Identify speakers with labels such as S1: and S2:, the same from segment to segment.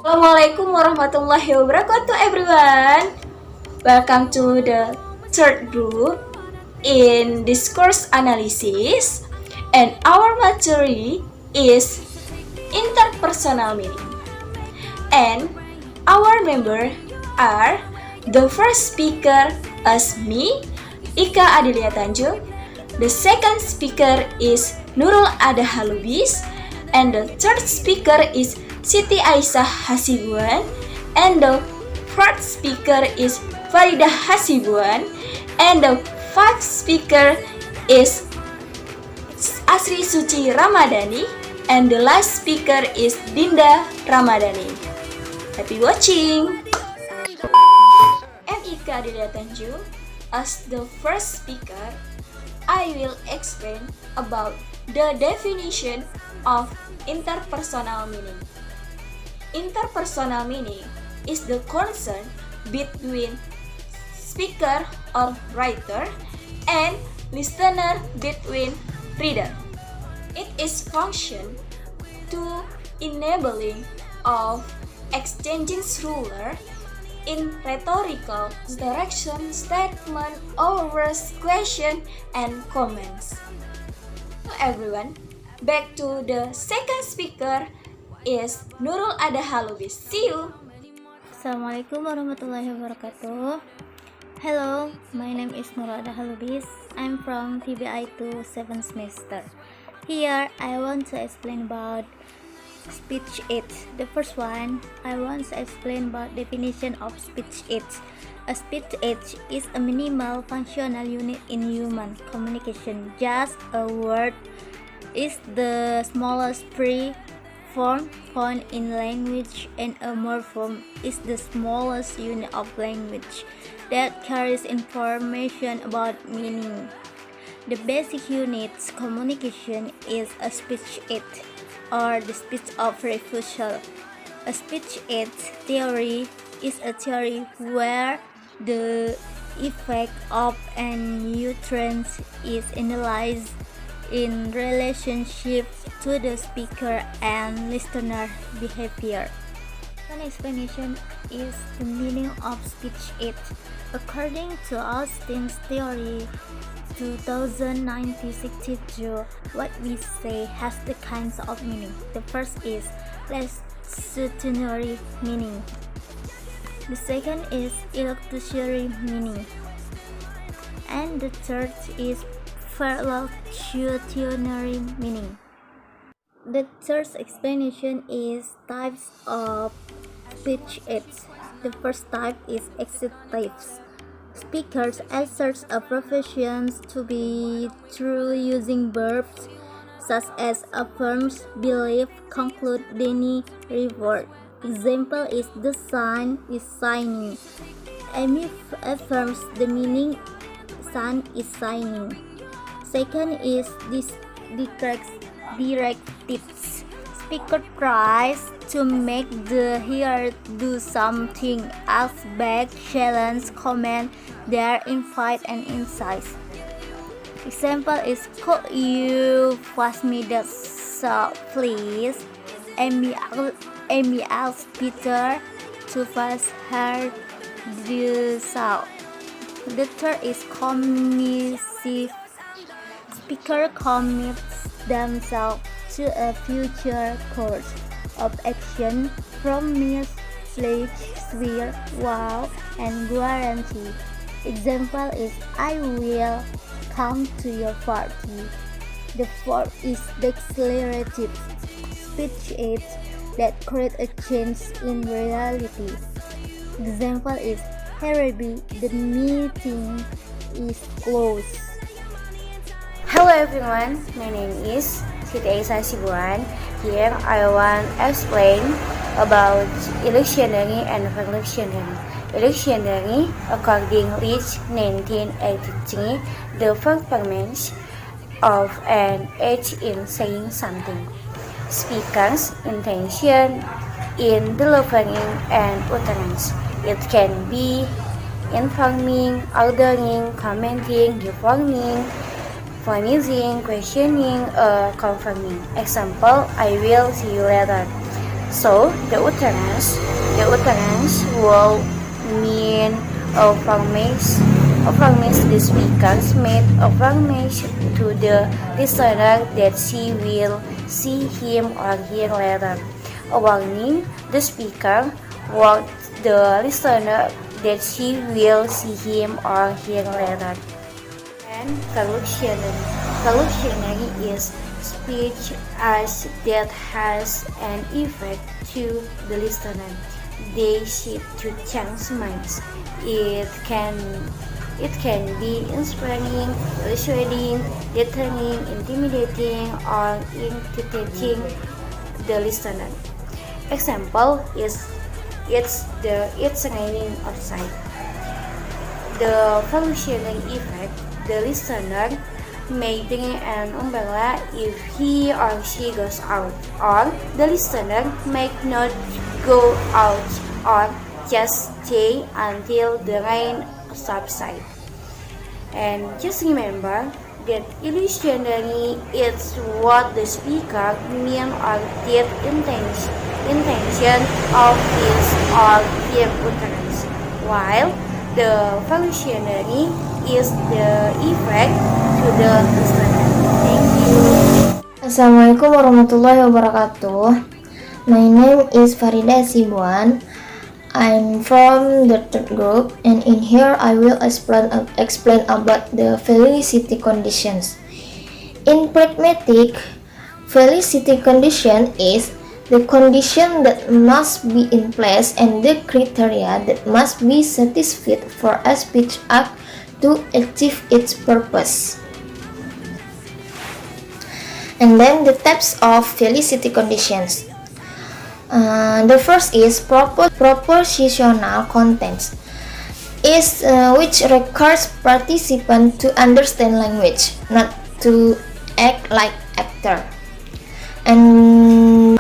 S1: Assalamualaikum warahmatullahi wabarakatuh everyone. Welcome to the third group in discourse analysis, and our material is interpersonal meaning. And our member are the first speaker as me, Ika Adelia Tanjung. The second speaker is Nurul Ada Halubis, and the third speaker is Siti Aisyah Hasibuan, and the fourth speaker is Farida Hasibuan, and the fifth speaker is Asri Suci Ramadhani, and the last speaker is Dinda Ramadhani. Happy watching! I'm Ika Adelia Tanjung. As the first speaker, I will explain about the definition of interpersonal meaning. Interpersonal meaning is the concern between speaker or writer and listener between reader. It is function to enabling of exchanging ruler in rhetorical direction, statement, or words, question, and comments. Hello everyone, back to the second speaker is Nurul Ada Halubis. See you!
S2: Assalamualaikum warahmatullahi wabarakatuh. Hello, my name is Nurul Ada Halubis. I'm from TBI 2 7th semester. Here I want to explain about speech aids. The first one, I want to explain about definition of speech aids. A speech aid is a minimal functional unit in human communication. Just a word is the smallest free form found in language, and a morpheme is the smallest unit of language that carries information about meaning. The basic unit's communication is a speech aid, or the speech of refusal. A speech aid theory is a theory where the effect of an utterance is analyzed in relationship to the speaker and listener behavior. One explanation is the meaning of speech aid. According to Austin's theory 2062, what we say has the kinds of meaning. The first is lectionary meaning. The second is illusory meaning. And the third is perlocutionary meaning. The third explanation is types of speech aids. The first type is excitative. Speakers assert a profession to be true using verbs such as affirms, believe, conclude, deny, reward. Example is the sun is shining. Amy affirms the meaning sun is shining. Second is directives. Speaker tries to make the hearer do something, ask back, challenge, comment, dare, invite, and incite. Example is, could you pass me the salt, please? Amy asked Peter to pass her the salt. The third is commissive. Speaker commits themselves to a future course of action, promise, pledge, swear, vow, and guarantee. Example is, I will come to your party. The fourth is declarative speech aids that create a change in reality. Example is, Harry, the meeting is closed.
S3: Hello everyone, my name is Siti Aisyah Hasibuan. Here I want to explain about electionary and revolutionary. Electionary, according to 1983, the performance of an act in saying something. Speaker's intention in delivering an utterance. It can be informing, ordering, commenting, giving warning, promising, questioning, or confirming. Example, I will see you later. So, the utterance will mean affirmation the speakers made affirmation to the listener that she will see him or her later. A warning, the speaker warned the listener that she will see him or her later. And conclusionary is speech as that has an effect to the listener. They seek to change minds. It can be inspiring, persuading, deterring, intimidating, or irritating the listener. Example is it's raining outside. The functioning effect, the listener may bring an umbrella if he or she goes out, or the listener may not go out or just stay until the rain subsides. And just remember that illusionary is what the speaker mean or did intention of his or her utterance, while the functionary is the effect to the listener. Thank you.
S4: Assalamualaikum warahmatullahi wabarakatuh. My name is Farida Sibuan. I'm from the third group, and in here I will explain about the felicity conditions. In pragmatic, felicity condition is the condition that must be in place and the criteria that must be satisfied for a speech act to achieve its purpose. And then the types of felicity conditions. The first is propositional contents, which requires participants to understand language, not to act like actor. And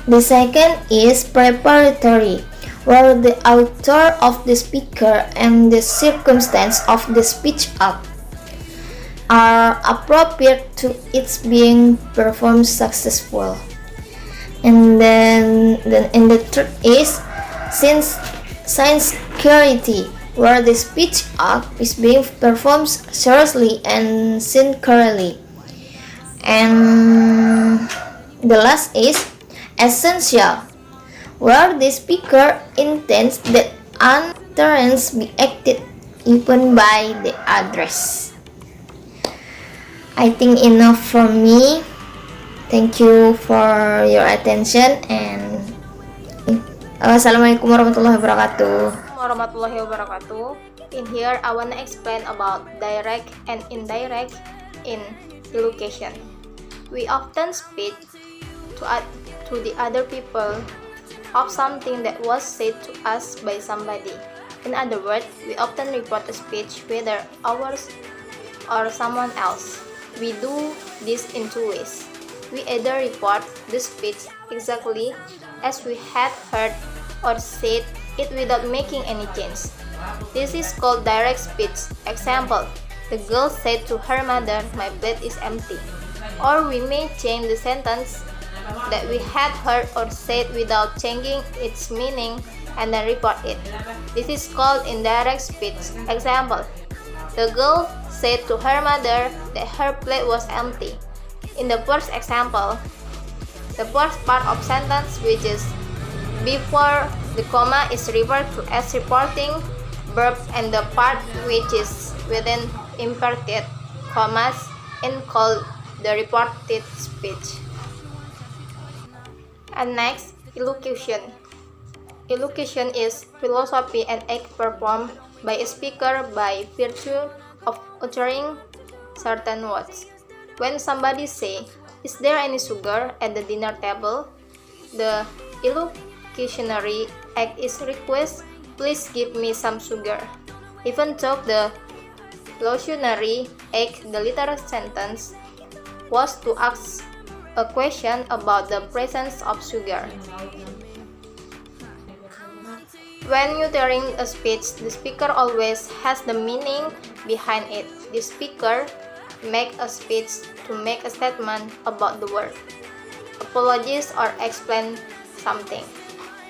S4: the second is preparatory, where the author of the speaker and the circumstance of the speech act are appropriate to its being performed successful. And then the third is sincerity, where the speech act is being performed seriously and sincerely. And the last is essential, where the speaker intends that an utterance be acted upon by the address. I think enough from me. Thank you for your attention, and Assalamualaikum warahmatullahi wabarakatuh.
S1: In here, I want to explain about direct and indirect in elocution. We often speak to the other people of something that was said to us by somebody. In other words, we often report a speech, whether ours or someone else. We do this in two ways. We either report the speech exactly as we had heard or said it without making any change. This is called direct speech. Example, the girl said to her mother, "My plate is empty." Or we may change the sentence that we had heard or said without changing its meaning and then report it. This is called indirect speech. Example, the girl said to her mother that her plate was empty. In the first example, the first part of sentence, which is before the comma, is referred to as reporting verb, and the part which is within inverted commas is called the reported speech. And next, elocution. Elocution is philosophy and act performed by a speaker by virtue of uttering certain words. When somebody say, "Is there any sugar at the dinner table?" the elocutionary act is request, "Please give me some sugar." Even though the locutionary act, the literal sentence, was to ask a question about the presence of sugar. When uttering a speech, the speaker always has the meaning behind it. The speaker make a speech to make a statement about the word, apologize or explain something.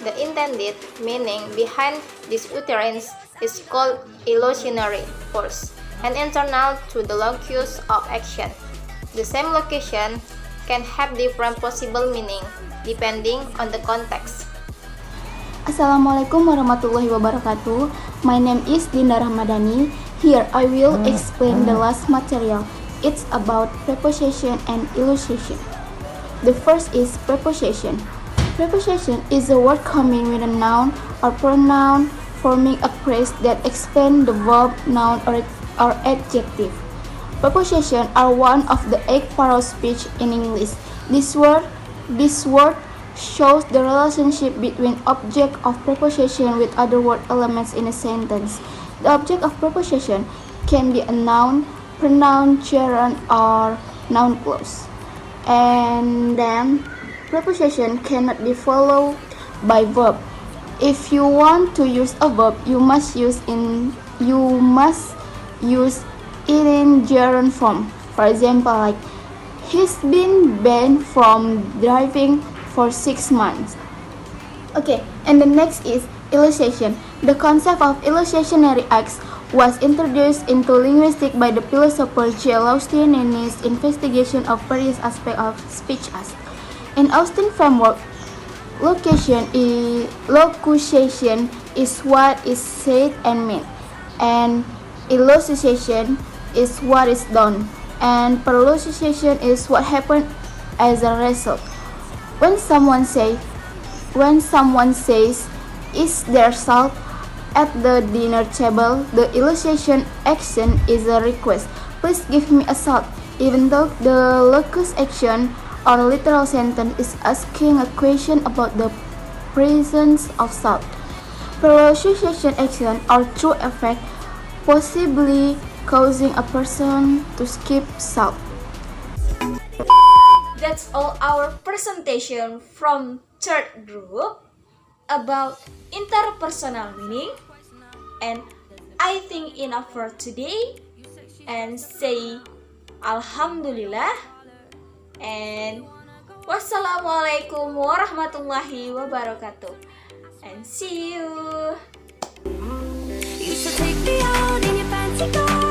S1: The intended meaning behind this utterance is called illusionary force and internal to the locus of action. The same location can have different possible meaning depending on the context.
S5: Assalamualaikum warahmatullahi wabarakatuh. My name is Dinda Rahmadani. Here I will explain the last material. It's about preposition and illustration. The first is preposition. Preposition is a word coming with a noun or pronoun forming a phrase that explains the verb, noun, or adjective. Prepositions are one of the 8 parts of speech in English. This word shows the relationship between object of preposition with other word elements in a sentence. The object of preposition can be a noun, pronoun, gerund, or noun clause. And then preposition cannot be followed by verb. If you want to use a verb, you must use it in gerund form. For example, like he's been banned from driving for 6 months. Okay, and the next is illustration. The concept of illustrationary acts was introduced into linguistics by the philosopher J. Austin in his investigation of various aspects of speech acts. In Austin's framework, locution is what is said and meant, and illustration is what is done, and perlucidation is what happened as a result. When someone says, "Is there salt at the dinner table?" the illustration action is a request. "Please give me a salt," even though the locus action or literal sentence is asking a question about the presence of salt. Perlucidation action or true effect, possibly causing a person to skip salt.
S6: That's all our presentation from third group about interpersonal meaning, and I think enough for today, and say Alhamdulillah and wassalamualaikum warahmatullahi wabarakatuh, and see you.
S7: Used to take me out in your fancy car.